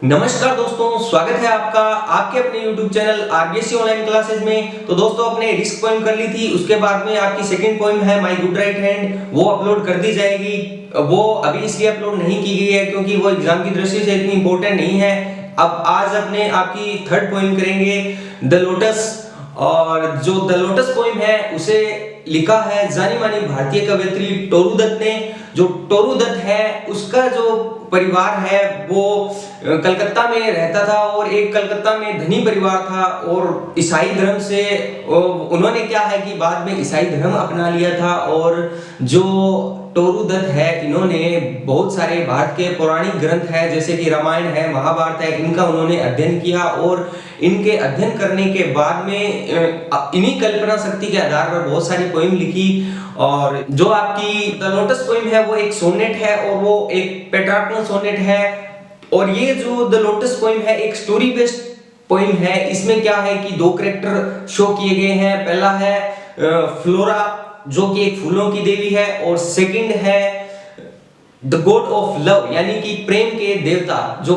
नमस्कार दोस्तों, स्वागत है आपका आपके अपने YouTube channel RBSC online classes में। तो दोस्तों अपने रिस्क पोएम कर ली थी, उसके बाद में आपकी सेकंड पोएम है माय गुड राइट हैंड, वो अपलोड कर दी जाएगी। वो अभी इसलिए अपलोड नहीं की गई है क्योंकि वो एग्जाम की दृष्टि से इतनी इंपॉर्टेंट नहीं है। अब आज अपने आपकी थर्ड पोएम करेंगे द लोटस। और जो द लोटस पोएम है उसे लिखा है जानी मानी भारतीय कवयित्री टोरू दत्त ने। जो टोरू दत्त है उसका जो परिवार है वो कलकत्ता में रहता था और एक कलकत्ता में धनी परिवार था और ईसाई धर्म से उन्होंने क्या है कि बाद में ईसाई धर्म अपना लिया था। और जो टोरू दत्त है इन्होंने बहुत सारे भारत के पौराणिक ग्रंथ है जैसे कि रामायण है, महाभारत है, इनका उन्होंने अध्ययन किया और इनके अध्ययन करने के बाद में इन्हीं कल्पना शक्ति के आधार पर बहुत सारी पोएम लिखी। और जो आपकी द लोटस पोएम है वो एक सोनेट है और वो एक पेट्रार्कल सोनेट है। और ये जो द लोटस पोएम है एक स्टोरी बेस्ड पोएम है। इसमें क्या है कि दो कैरेक्टर शो किए गए हैं। पहला है फ्लोरा जो कि एक फूलों की देवी है और सेकंड है द गॉड ऑफ लव यानी कि प्रेम के देवता, जो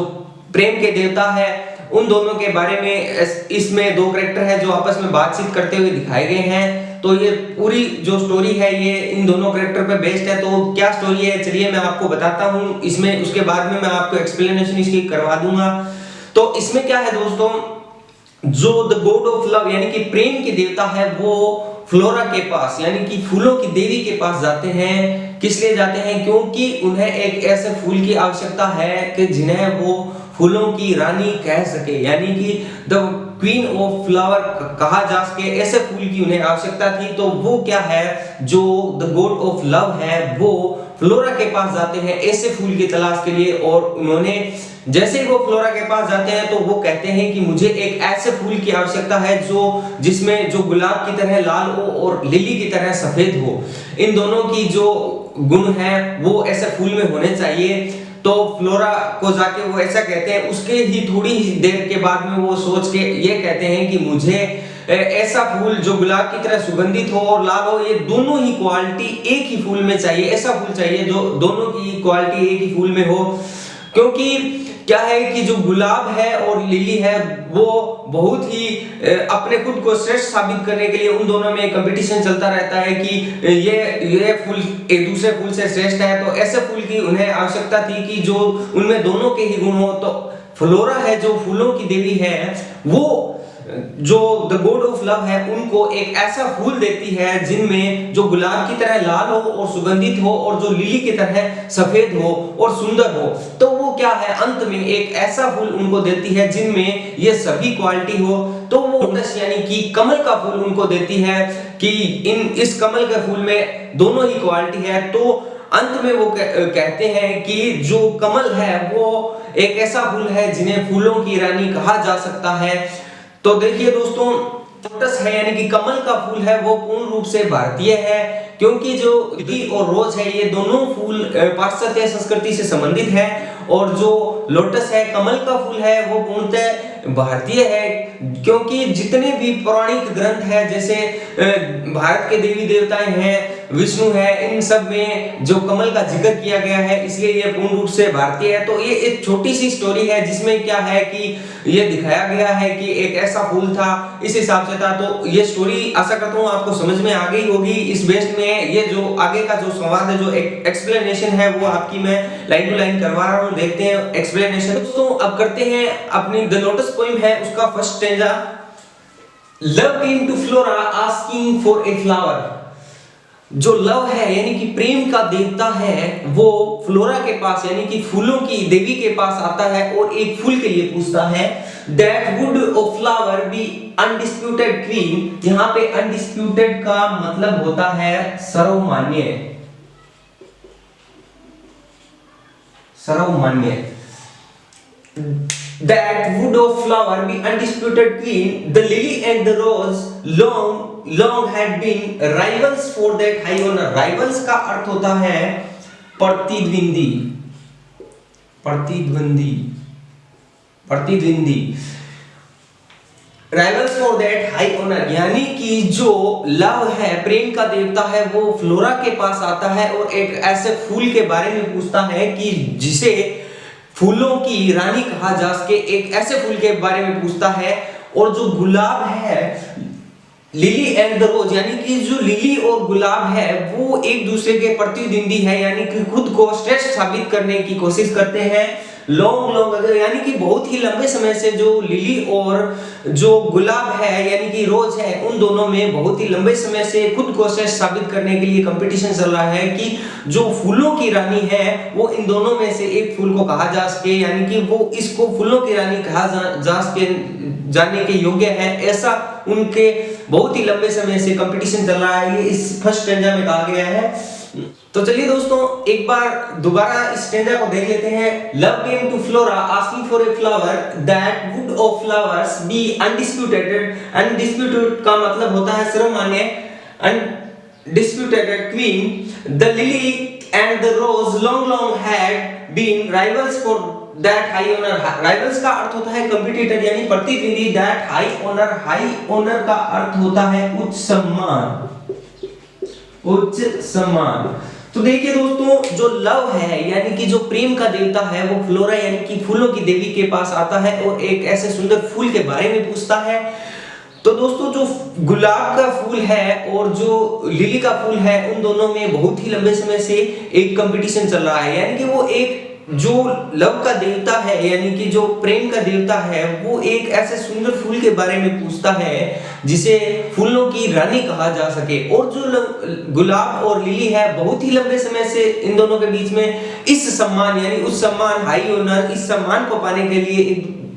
प्रेम के देवता है। उन दोनों के बारे में इसमें दो कैरेक्टर है जो आपस में बातचीत करते हुए दिखाए गए हैं। तो ये पूरी जो स्टोरी है ये इन दोनों कैरेक्टर पे बेस्ड है। तो क्या स्टोरी है चलिए मैं आपको बताता हूँ इसमें, उसके बाद में मैं आपको एक्सप्लेनेशन इसकी करवा दूंगा। तो इसमें क्या है दोस्तों, जो द गॉड ऑफ लव यानी कि प्रेम के देवता है वो फ्लोरा के पास यानी कि फूलों की देवी के पास जाते हैं। किस लिए जाते हैं? क्योंकि उन्हें एक ऐसे फूल की आवश्यकता है कि जिन्हें वो फूलों की रानी कह सके यानी कि द क्वीन ऑफ फ्लावर कहा जा सके, ऐसे फूल की उन्हें आवश्यकता थी। तो वो क्या है, जो द गॉड ऑफ लव है वो फ्लोरा के पास जाते हैं ऐसे फूल की तलाश के लिए। और उन्होंने जैसे ही वो फ्लोरा के पास जाते हैं तो वो कहते हैं कि मुझे एक ऐसे फूल की आवश्यकता है जो जिसमें जो गुलाब की तरह लाल हो और लिली की तरह सफेद हो। इन दोनों की जो गुण है वो ऐसे फूल में होने चाहिए। तो फ्लोरा को जाके वो ऐसा कहते हैं। उसके ही थोड़ी ही देर के बाद में वो सोच के ये कहते हैं कि मुझे ऐसा फूल जो गुलाब की तरह सुगंधित हो और लाल हो, ये दोनों ही क्वालिटी एक ही फूल में चाहिए। ऐसा फूल चाहिए जो दोनों की क्वालिटी एक ही फूल में हो। क्योंकि क्या है कि जो गुलाब है और लिली है वो बहुत ही अपने खुद को श्रेष्ठ साबित करने के लिए उन दोनों में कंपटीशन चलता रहता है कि ये फूल एक दूसरे फूल से श्रेष्ठ है। तो ऐसे फूल की उन्हें आवश्यकता थी कि जो उनमें दोनों के ही गुण हो। तो फ्लोरा है जो फूलों की देवी है वो जो द गॉड ऑफ लव है उनको एक ऐसा फूल देती है जिनमें जो गुलाब की तरह लाल हो और सुगंधित हो और जो लिली की तरह सफेद हो और सुंदर हो। तो वो क्या है, अंत में एक ऐसा फूल उनको देती है जिनमें ये सभी क्वालिटी हो। तो वो लोटस यानी कि कमल का फूल उनको देती है कि इस कमल के फूल में दोनों ही क्वालिटी है। तो अंत में वो कहते हैं कि जो कमल है वो एक ऐसा फूल है जिन्हें फूलों की रानी कहा जा सकता है। तो देखिए दोस्तों, लोटस है यानी कि कमल का फूल है वो पूर्ण रूप से भारतीय है क्योंकि जो लिली और रोज है ये दोनों फूल पाश्चात्य संस्कृति से संबंधित है। और जो लोटस है कमल का फूल है वो पूर्णतः भारतीय है क्योंकि जितने भी पौराणिक ग्रंथ है जैसे भारत के देवी देवताएं हैं, विष्णु है, इन सब में जो कमल का जिक्र किया गया है इसलिए ये पूर्ण रूप से भारतीय है। तो ये एक छोटी सी स्टोरी है जिसमें क्या है कि ये दिखाया गया है कि एक ऐसा फूल था, इस हिसाब से था। तो ये स्टोरी आशा करता हूँ आपको समझ में आ गई होगी। इस बेस्ड में ये जो आगे का जो संवाद है, जो एक्सप्लेनेशन है वो आपकी मैं लाइन टू लाइन करवा रहा हूँ। देखते हैं एक्सप्लेनेशन। दोस्तों अब करते हैं अपनी द लोटस पोएम है उसका first stanza. Love came to Flora asking for a flower. जो लव है यानी कि प्रेम का देवता है वो फ्लोरा के पास यानी कि फूलों की देवी के पास आता है और एक फूल के लिए पूछता है। That would of flower be undisputed queen. यहाँ पे अनडिस्प्यूटेड का मतलब होता है सर्वमान्य, सर्वमान्य। That wood of flower be undisputed queen, the lily and the rose long had been rivals for that high honor. Rivals का अर्थ होता है प्रतिद्वंदी, प्रतिद्वंदी, प्रतिद्वंदी। Rivals for that high honor यानी कि जो लव है प्रेम का देवता है वो फ्लोरा के पास आता है और एक ऐसे फूल के बारे में पूछता है कि जिसे फूलों की रानी कहा जा सके, एक ऐसे फूल के बारे में पूछता है। और जो गुलाब है, लिली एंड द रोज, यानी कि जो लिली और गुलाब है वो एक दूसरे के प्रतिद्वंदी है, यानी कि खुद को श्रेष्ठ साबित करने की कोशिश करते हैं। लॉन्ग यानी कि बहुत ही लंबे समय से जो लिली और जो गुलाब है यानी कि रोज है, उन दोनों में बहुत ही लंबे समय से खुद को श्रेष्ठ साबित करने के लिए कंपटीशन चल रहा है कि जो फूलों की रानी है वो इन दोनों में से एक फूल को कहा जा सके, यानी कि वो इसको फूलों की रानी कहा जा सके, जाने के योग्य है, ऐसा उनके बहुत ही लंबे समय से कंपटीशन चल रहा है। ये इस फर्स्ट स्टैंजा में कहा गया है। तो चलिए दोस्तों एक बार दोबारा इस स्टैंजा को देख लेते हैं। Love came to Flora asking for a flower that would of flowers be undisputed. Undisputed का मतलब होता है सर्वमान्य, undisputed queen. The lily and the rose long had been rivals for that high honour. Rivals का अर्थ होता है competitor यानी प्रतिद्वंदी। That high honour, high honour का अर्थ होता है उच्च सम्मान, उच्च सम्मान। तो देखिए दोस्तों जो लव है यानी कि जो प्रेम का देवता है वो फ्लोरा यानी कि फूलों की देवी के पास आता है और एक ऐसे सुंदर फूल के बारे में पूछता है। तो दोस्तों जो गुलाब का फूल है और जो लिली का फूल है उन दोनों में बहुत ही लंबे समय से एक कंपटीशन चल रहा है, यानी कि वो एक जो लव का देवता है यानी कि जो प्रेम का देवता है वो एक ऐसे सुंदर फूल के बारे में पूछता है जिसे फूलों की रानी कहा जा सके। और जो गुलाब और लिली है बहुत ही लंबे समय से इन दोनों के बीच में इस सम्मान यानी उस सम्मान हाई ऑनर, इस सम्मान को पाने के लिए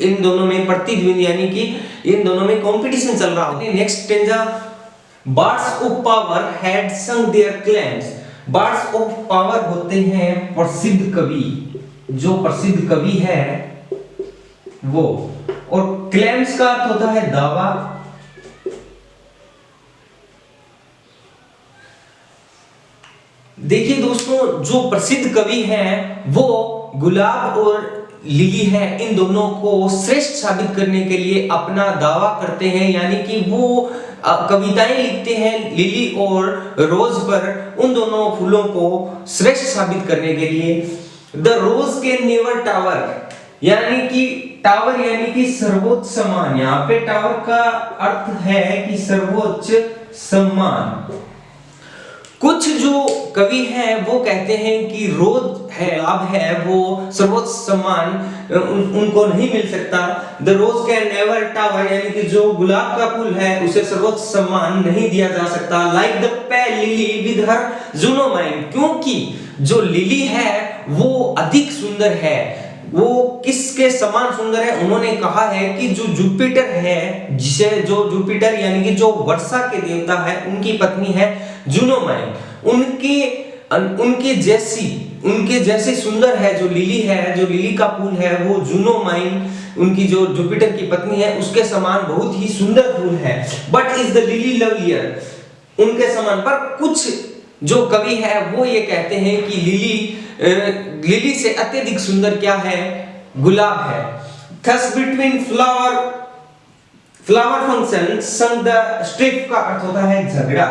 इन दोनों में प्रतिद्वंदी यानी कि इन दोनों में कंपटीशन चल रहा है। Next stanza, birds of power had sung their claims. Birds of power होते हैं प्रसिद्ध कवि, जो प्रसिद्ध कवि है वो, और क्लेम्स का अर्थ होता है दावा। देखिए दोस्तों जो प्रसिद्ध कवि हैं वो गुलाब और लिली है, इन दोनों को श्रेष्ठ साबित करने के लिए अपना दावा करते हैं, यानी कि वो कविताएं लिखते हैं लिली और रोज पर, उन दोनों फूलों को श्रेष्ठ साबित करने के लिए। The rose can never tower, यानी कि टावर यानी कि सर्वोच्च सम्मान। यहाँ पे टावर का अर्थ है कि सर्वोच्च सम्मान। कुछ जो कवि हैं वो कहते हैं कि रोज है, गुलाब है, वो सर्वोच्च सम्मान उनको नहीं मिल सकता। The rose can never tower, यानी कि जो गुलाब का फूल है उसे सर्वोच्च सम्मान नहीं दिया जा सकता। Like the pale lily with her Juno mind, क्योंकि जो लिली है वो अधिक सुंदर है। वो किसके समान सुंदर है? उन्होंने कहा है कि जो जुपिटर है, जिसे जो जुपिटर यानी कि जो वर्षा के देवता है उनकी पत्नी है जुनो माइन, उनके जैसे सुंदर है जो लिली है, जो लिली का फूल है वो जुनो माइन, उनकी जो जुपिटर की पत्नी है उसके समान बहुत ही सुंदर फूल है। But is the lily lovelier, उनके समान। पर कुछ जो कवि है वो ये कहते हैं कि लिली से अत्यधिक सुंदर क्या है? गुलाब है। Thus between flower function sung the strife का अर्थ होता है झगड़ा।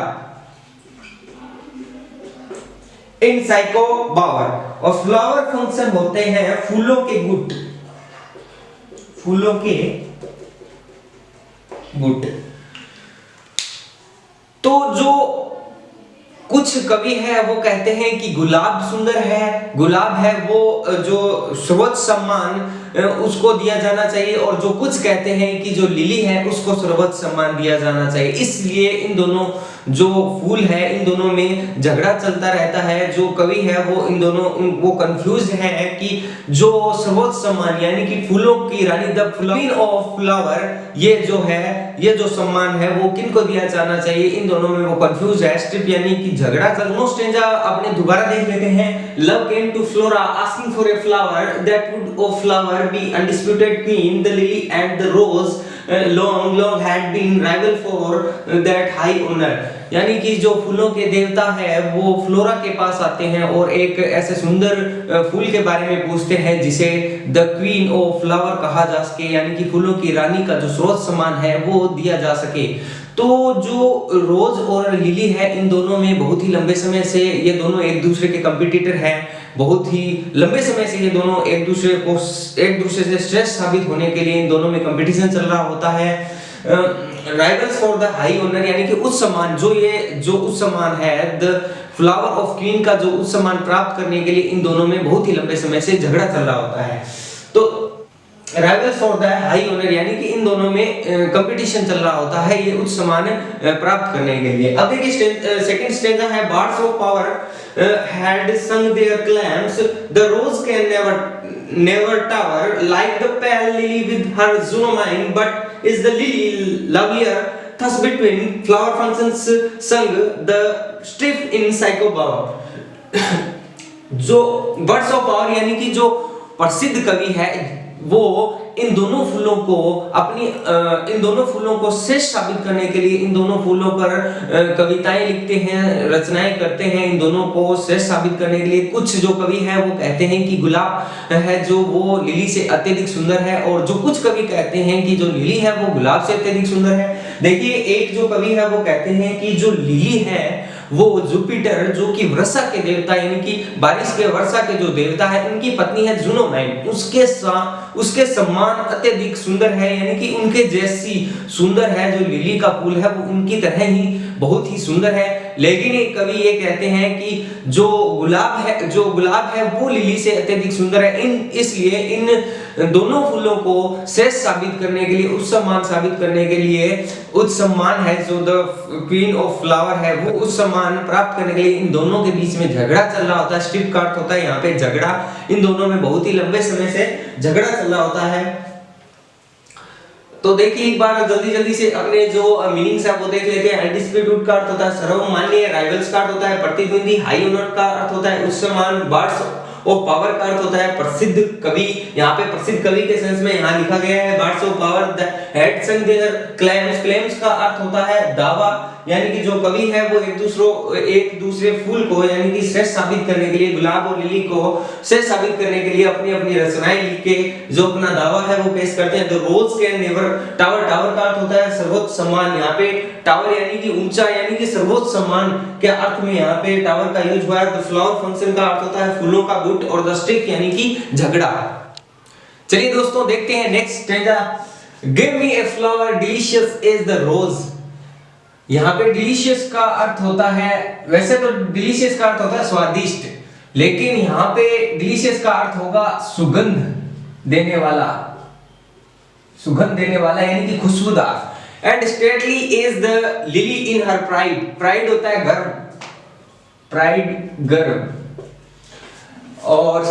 इन साइको बावर, और फ्लावर फंक्शन होते हैं फूलों के गुट, फूलों के गुट। तो जो कुछ कवि है वो कहते हैं कि गुलाब सुंदर है, गुलाब है वो जो सर्वोच्च सम्मान उसको दिया जाना चाहिए, और जो कुछ कहते हैं कि जो लिली है उसको सर्वोच्च सम्मान दिया जाना चाहिए। इसलिए इन दोनों जो फूल है इन दोनों में झगड़ा चलता रहता है। जो कवि है वो इन दोनों वो कंफ्यूज है कि जो सर्वोच्च सम्मान यानी कि फूलों की रानी द क्वीन ऑफ फ्लावर, ये जो है ये जो सम्मान है वो किनको दिया जाना चाहिए, इन दोनों में वो कंफ्यूज है। स्ट्रिप यानी कि झगड़ा चलनो स्टेंजा अपने दोबारा देख लेते हैं। Love came to Flora asking for a flower that would of flower be undisputed queen, the lily and the rose long had been rival for that high honor, यानी कि जो फूलों के देवता है वो फ्लोरा के पास आते हैं और एक ऐसे सुंदर फूल के बारे में पूछते हैं जिसे द क्वीन ऑफ फ्लावर कहा जा सके, यानी कि फूलों की रानी का जो सर्वोच्च सम्मान है वो दिया जा सके। तो जो रोज और लिली है इन दोनों में बहुत ही लंबे समय से ये दोनों एक दूसरे के कंपटीटर हैं। बहुत ही लंबे समय से ये दोनों एक दूसरे से श्रेष्ठ साबित होने के लिए इन दोनों में कंपटीशन चल रहा होता है। Rivals for the high honour यानी कि उच्च सम्मान, जो उच्च सम्मान है, द फ्लावर ऑफ क्वीन का जो उच्च सम्मान प्राप्त करने के लिए इन दोनों में बहुत ही लंबे समय से झगड़ा चल रहा होता है। तो rivals for the high honour यानी कि इन दोनों में कंपटीशन चल रहा होता है ये उच्च सम्मान प्राप्त करने के लिए। अब देखिए सेकंड स्टेंजा है, birds of power had sung their claims, the rose can never tower like the pale lily with her Zunamine, but is the lily lovelier? Thus between flower functions sung the strife in psychopower। जो words of power यानी कि जो प्रसिद्ध कवि है वो इन दोनों फूलों को श्रेष्ठ साबित करने के लिए इन दोनों फूलों पर कविताएं लिखते हैं, रचनाएं करते हैं। इन दोनों को श्रेष्ठ साबित करने के लिए कुछ जो कवि है वो कहते हैं कि गुलाब है जो वो लिली से अत्यधिक सुंदर है, और जो कुछ कवि कहते हैं कि जो लिली है वो गुलाब से अत्यधिक सुंदर है। देखिए एक जो कवि है वो कहते हैं कि जो लिली है वो जुपिटर जो कि वर्षा के देवता यानी कि बारिश के वर्षा के जो देवता है उनकी पत्नी है जुनोमाइन, उसके सम्मान अत्यधिक सुंदर है, यानी कि उनके जैसी सुंदर है। जो लिली का फूल है वो उनकी तरह ही बहुत ही सुंदर है। लेकिन एक कवि ये कहते हैं कि जो गुलाब है वो लिली से अत्यधिक सुंदर है। इसलिए इन दोनों फूलों को श्रेष्ठ साबित करने के लिए, उच्च सम्मान साबित करने के लिए, उच्च सम्मान है जो द क्वीन ऑफ फ्लावर है वो उच्च सम्मान प्राप्त करने के लिए इन दोनों के बीच में झगड़ा चल रहा होता है। स्ट्रिप का अर्थ होता है यहाँ पे झगड़ा, इन दोनों में बहुत ही लंबे समय से झगड़ा चल रहा होता है। तो देखिए एक बार जल्दी से अपने जो मीनिंग्स है वो देख लेते हैं। अनडिस्प्यूटेड का अर्थ होता है सर्वमान्य, राइवल्स का अर्थ होता है प्रतिद्वंदी, हाई ऑनर का अर्थ होता है उच्च सम्मान, बार्ड्स ऑफ पावर का अर्थ होता है प्रसिद्ध कवि। यहाँ पे प्रसिद्ध कवि के सेंस में यहाँ लिखा गया है birds of power the had sung their claims. Claims का अर्थ होता है दावा, यानी कि जो कवि है वो एक दूसरे फूल को यानी कि श्रेष्ठ साबित करने के लिए, गुलाब और लिली को श्रेष्ठ साबित करने के लिए अपनी अपनी रचनाएं लिख के जो अपना दावा है वो पेश करते हैं। The rose can never tower, tower का अर्थ होता है सर्वोच्च सम्मान। यहाँ पे टावर यानी कि ऊंचा यानी कि सर्वोच्च सम्मान के अर्थ में यहाँ पे टावर का यूज हुआ है। द फ्लावर फंक्शन का अर्थ होता है फूलों का गुट, और द स्टिक यानी कि झगड़ा। चलिए दोस्तों देखते हैं next stanza. Give me a flower delicious is the rose. यहाँ पे डिलीशियस का अर्थ होता है, वैसे तो डिलीशियस का अर्थ होता है स्वादिष्ट, लेकिन यहाँ पे डिलीशियस का अर्थ होगा सुगंध देने वाला, यानी कि खुशबूदार। And stately is the lily in her pride. Pride होता है गर्व, गर्व। और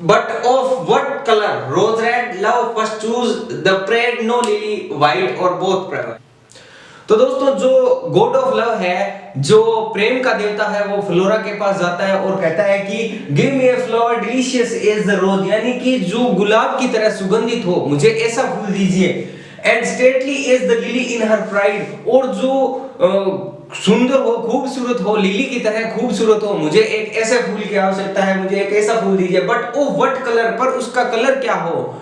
but of what colour? Rose red, love first chose the prayed, no lily white or both prefer. तो दोस्तों जो गॉड ऑफ लव है, जो प्रेम का देवता है, वो फ्लोरा के पास जाता है और कहता है कि give me a flower delicious as the rose, यानी कि जो गुलाब की तरह सुगंधित हो, मुझे ऐसा फूल दीजिए। And stately is the lily in her pride, और जो सुंदर हो, खूबसूरत हो, लिली की तरह खूबसूरत हो, मुझे एक ऐसे फूल की आवश्यकता है, मुझे एक ऐसा फूल दीजिए। बट ओ व्हाट कलर, पर उसका कलर क्या हो?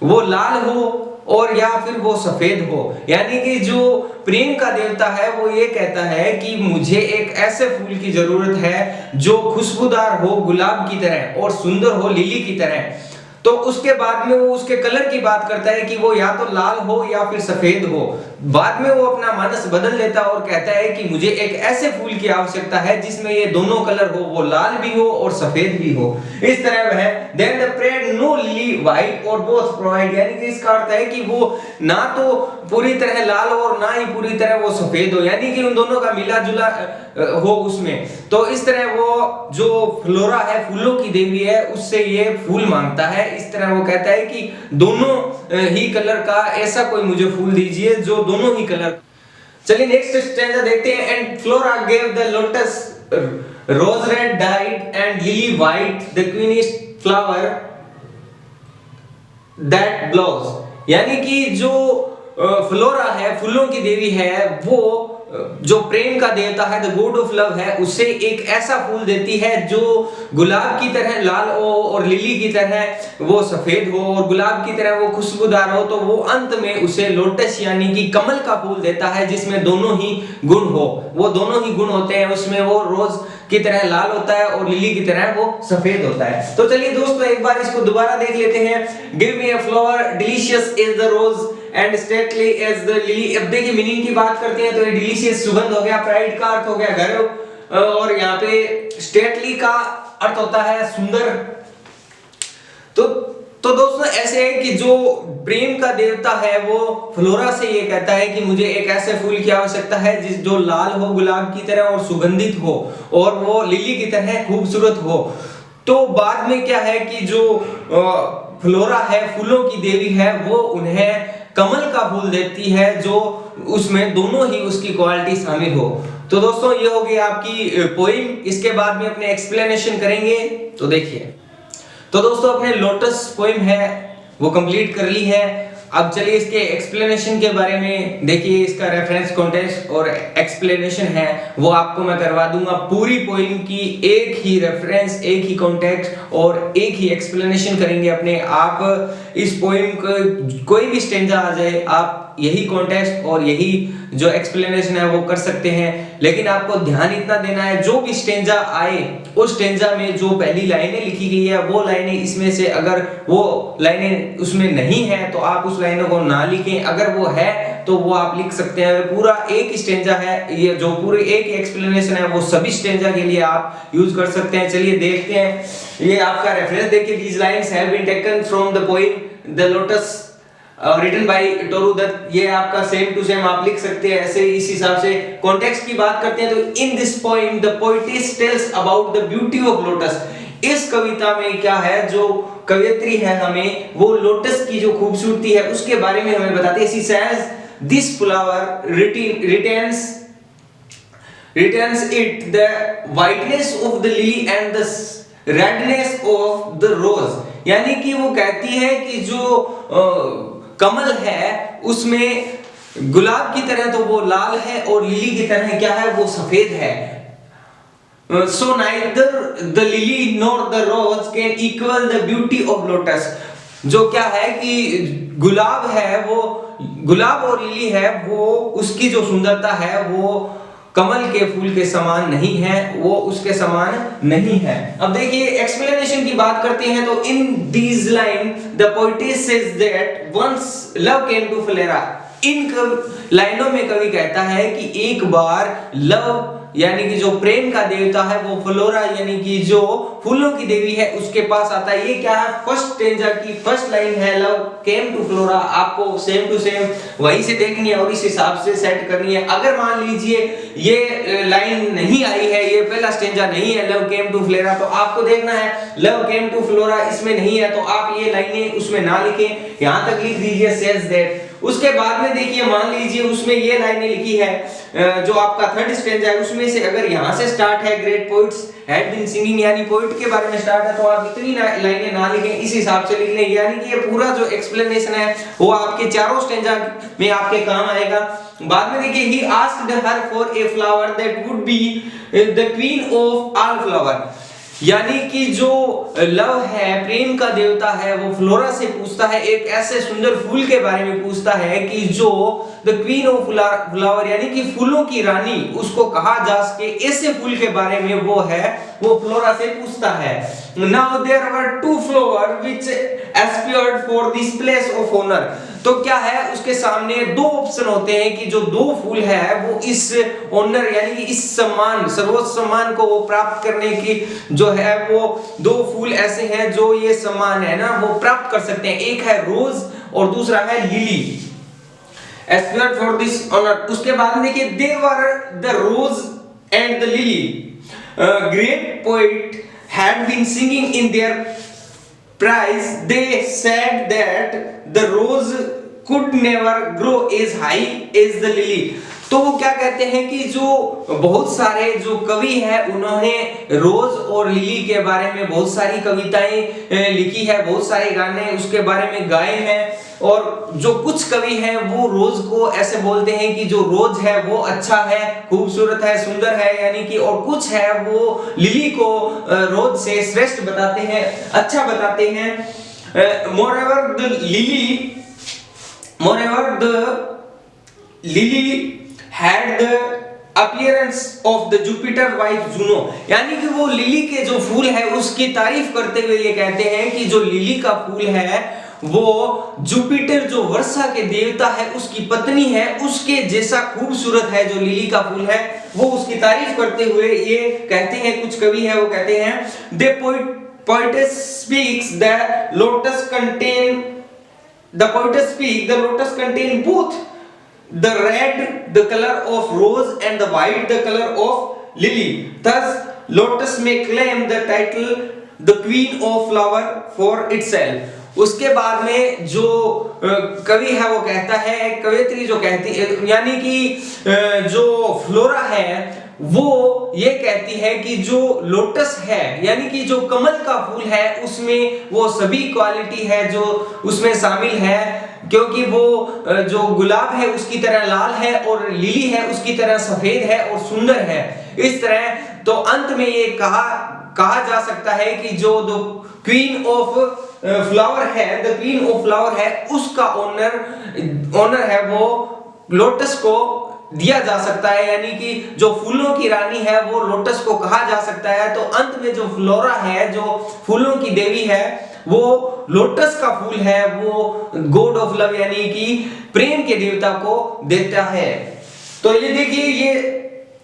वो लाल हो और या फिर वो सफेद हो। यानी कि जो प्रेम का देवता है वो ये कहता है कि मुझे एक ऐसे फूल की जरूरत है जो खुशबूदार हो, गुलाब की तरह, और सुंदर हो, लिली की तरह। तो उसके बाद में वो उसके कलर की बात करता है कि वो या तो लाल हो या फिर सफेद हो। बाद में वो अपना मानस बदल देता है और कहता है कि मुझे एक ऐसे फूल की आवश्यकता है जिसमें ये दोनों कलर हो, वो लाल भी हो और सफेद भी हो। इस तरह वह then the prayed no lily white or both provide, यानी कि इसका अर्थ है कि वो ना तो पूरी तरह लाल हो और ना ही पूरी तरह वो सफेद हो, यानी कि उन दोनों का मिला जुला हो उसमें। तो इस तरह वो जो फ्लोरा है, फूलों की देवी है, उससे ये फूल मांगता है। इस तरह वो कहता है कि दोनों ही कलर का ऐसा कोई मुझे फूल दीजिए जो दोनों ही कलर। चलिए नेक्स्ट स्टैंजा देखते हैं। And Flora gave the lotus rose red dyed and lily white the queenish flower that blows, यानी कि जो फ्लोरा है, फूलों की देवी है, वो जो प्रेम का देवता है, द गॉड ऑफ लव है, उसे एक ऐसा फूल देती है जो गुलाब की तरह लाल हो और लिली की तरह वो सफेद हो और गुलाब की तरह वो खुशबूदार हो। तो वो अंत में उसे लोटस यानी कि कमल का फूल देता है जिसमें दोनों ही गुण हो। वो दोनों ही गुण होते हैं उसमें। वो रोज की तरह लाल होता है और लिली की तरह वो सफेद होता है। तो चलिए दोस्तों एक बार इसको दोबारा देख लेते हैं। Give me a flower delicious is the rose and stately as the lily. अब देखिए मीनिंग की बात करते हैं तो ये डिलीशियस सुगंध हो गया, प्राइड का अर्थ हो गया घर, और यहाँ पे स्टेटली का अर्थ होता है सुंदर। तो दोस्तों ऐसे है कि जो प्रेम का देवता है वो फ्लोरा से ये कहता है कि मुझे एक ऐसे फूल की आवश्यकता है जिस जो लाल हो गुलाब की तरह और सुगंधित हो और वो लिली की तरह खूबसूरत हो। तो बाद में क्या है कि जो फ्लोरा है फूलों की देवी है वो उन्हें कमल का फूल देती है जो उसमें दोनों ही उसकी क्वालिटी शामिल हो। तो दोस्तों ये हो गई आपकी पोइम। इसके बाद में अपने एक्सप्लेनेशन करेंगे। तो देखिए तो दोस्तों अपने लोटस पोइम है वो कंप्लीट कर ली है। अब चलिए इसके एक्सप्लेनेशन के बारे में देखिए। इसका रेफरेंस कॉन्टेक्स्ट और एक्सप्लेनेशन है वो आपको मैं करवा दूंगा। पूरी पोइम की एक ही रेफरेंस, एक ही कॉन्टेक्स्ट और एक ही एक्सप्लेनेशन करेंगे अपने। आप इस पोइम को कोई भी स्टेंजा आ जाए आप यही कॉन्टेक्स्ट और यही जो एक्सप्लेनेशन है वो कर सकते हैं। लेकिन आपको ध्यान इतना देना है जो भी स्टेंजा आए उस स्टेंजा में जो पहली लाइनें लिखी गई है वो लाइनें इसमें से अगर वो लाइनें उसमें नहीं है तो आप उस लाइनों को ना लिखें, अगर वो है तो वो आप लिख सकते हैं। पूरा एक स्टेंजा है ये, जो पूरे एक एक्सप्लेनेशन है वो सभी स्टेंजा के लिए आप यूज कर सकते हैं। चलिए देखते हैं। ये आपका रेफरेंस देखिए। These lines have been taken from the poem the lotus written by Toru Dutt. ये आपका सेम टू सेम आप लिख सकते हैं ऐसे इस हिसाब से। कॉन्टेक्स्ट की बात करते हैं तो in this poem the poet's tells about the beauty of lotus. इस कविता में क्या है, जो कवयित्री है हमें वो लोटस की जो खूबसूरती है उसके बारे में हमें बताती है। She says this flower returns it the whiteness of the lily and the redness of the rose। यानी कि वो कहती है कि जो कमल है उसमें गुलाब की तरह तो वो लाल है और लिली की तरह क्या है वो सफेद है। So neither the lily nor the rose can equal the beauty of lotus। जो क्या है कि गुलाब है वो गुलाब और लिली है वो उसकी जो सुंदरता है वो कमल के फूल के समान नहीं है, वो उसके समान नहीं है। अब देखिए एक्सप्लेनेशन की बात करते हैं तो in these line the poetess says that once love came to Flora. इन लाइनों में कवि कहता है कि एक बार लव यानी कि जो प्रेम का देवता है वो फ्लोरा यानी कि जो फूलों की देवी है उसके पास आता है। ये क्या है, फर्स्ट स्टेंजा की फर्स्ट लाइन है लव केम टू फ्लोरा। आपको सेम टू सेम वहीं से देखनी है और इस हिसाब से सेट करनी है। अगर मान लीजिए ये लाइन नहीं आई है, ये पहला स्टेंजा नहीं है लव केम टू फ्लोरा, तो आपको देखना है लव केम टू फ्लोरा इसमें नहीं है तो आप ये लाइनें उसमें ना लिखें, यहां तक लिख दीजिए सेज दैट। उसके बाद में देखिए मान लीजिए उसमें ये लाइनें लिखी है जो आपका थर्ड स्टेंजा है उसमें से अगर यहां से स्टार्ट है great poets had been singing यानी पोएट के बारे में स्टार्ट है तो आप इतनी लाइनें ना लिखें, इस हिसाब से लिख लें। यानी कि ये पूरा जो एक्सप्लेनेशन है वो आपके चारों स्टेंजा में आपके काम आएगा। बाद में देखिए he asked her for a flower that would be the queen of all flower. यानी कि जो लव है प्रेम का देवता है वो फ्लोरा से पूछता है एक ऐसे सुंदर फूल के बारे में पूछता है कि जो द क्वीन ऑफ फ्लावर यानी कि फूलों की रानी उसको कहा जा सके, ऐसे फूल के बारे में वो फ्लोरा से पूछता है। Now there were two flower which aspired for this place of honour. तो क्या है उसके सामने दो ऑप्शन होते हैं कि जो दो फूल है वो इस ऑनर यानी कि इस सम्मान सर्वोच्च सम्मान को वो प्राप्त करने की जो है वो दो फूल ऐसे हैं जो ये सम्मान है ना वो प्राप्त कर सकते हैं। एक है रोज और दूसरा है lily aspired for this honour. उसके बाद में देखिए they were the rose and the lily great poet had been singing in their prize। They said that the rose could never grow as high as the lily। तो वो क्या कहते हैं कि जो बहुत सारे जो कवि हैं उन्होंने रोज और लिली के बारे में बहुत सारी कविताएं लिखी है, बहुत सारे गाने उसके बारे में गाए हैं। और जो कुछ कवि हैं वो रोज को ऐसे बोलते हैं कि जो रोज है वो अच्छा है, खूबसूरत है, सुंदर है, यानी कि और कुछ है वो लिली को रोज से श्रेष्ठ बताते हैं, अच्छा बताते हैं। Moreover the lily had the appearance of the Jupiter wife Juno, यानी कि वो लिली के जो फूल है उसकी तारीफ करते हुए ये कहते हैं कि जो लिली का फूल है वो जुपिटर जो वर्षा के देवता है उसकी पत्नी है उसके जैसा खूबसूरत है। जो लिली का फूल है वो उसकी तारीफ करते हुए ये कहते हैं, कुछ कवि है वो कहते हैं दे poetess speaks the lotus contain the poetess speak the lotus contain both the red the color of rose and the white the color of lily, thus lotus may claim the title the queen of flower for itself। उसके बाद में जो कवि है वो कहता है, कवियत्री जो कहती है, यानी कि जो फ्लोरा है वो ये कहती है कि जो लोटस है यानी कि जो कमल का फूल है उसमें वो सभी क्वालिटी है जो उसमें शामिल है, क्योंकि वो जो गुलाब है उसकी तरह लाल है और लिली है उसकी तरह सफेद है और सुंदर है। इस तरह तो अंत में ये कहा जा सकता है कि जो क्वीन ऑफ फ्लावर है, द क्वीन ऑफ फ्लावर है, उसका ऑनर है वो लोटस को दिया जा सकता है, यानी कि जो फूलों की रानी है वो लोटस को कहा जा सकता है। तो अंत में जो फ्लोरा है जो फूलों की देवी है वो लोटस का फूल है वो गॉड ऑफ लव यानी कि प्रेम के देवता को देता है। तो ये देखिए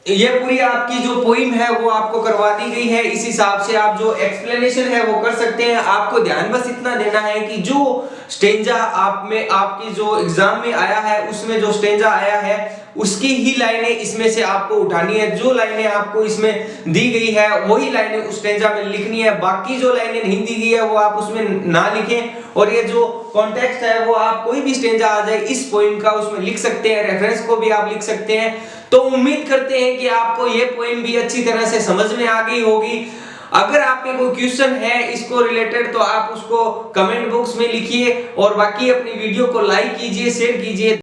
ये पूरी आपकी जो पोइम है वो आपको करवा दी गई है। इस हिसाब से आप जो एक्सप्लेनेशन है वो कर सकते हैं। आपको ध्यान बस इतना देना है कि जो स्टेंजा आपकी जो एग्जाम में आया है उसमें जो स्टेंजा आया है उसकी ही लाइनें इसमें से आपको उठानी है। जो लाइनें आपको इसमें दी गई है वही लाइनें उस स्टेंजा में लिखनी है, बाकी जो लाइनें नहीं दी गई है वो आप उसमें ना लिखें। और ये जो कॉन्टेक्स्ट है वो आप कोई भी स्टेंजा आ जाए इस पोइम का उसमें लिख सकते हैं, रेफरेंस को भी आप लिख सकते हैं। तो उम्मीद करते हैं कि आपको ये पोइम भी अच्छी तरह से समझ में आ गई होगी। अगर आपके कोई क्वेश्चन है इसको रिलेटेड तो आप उसको कमेंट बॉक्स में लिखिए और बाकी अपनी वीडियो को लाइक कीजिए, शेयर कीजिए।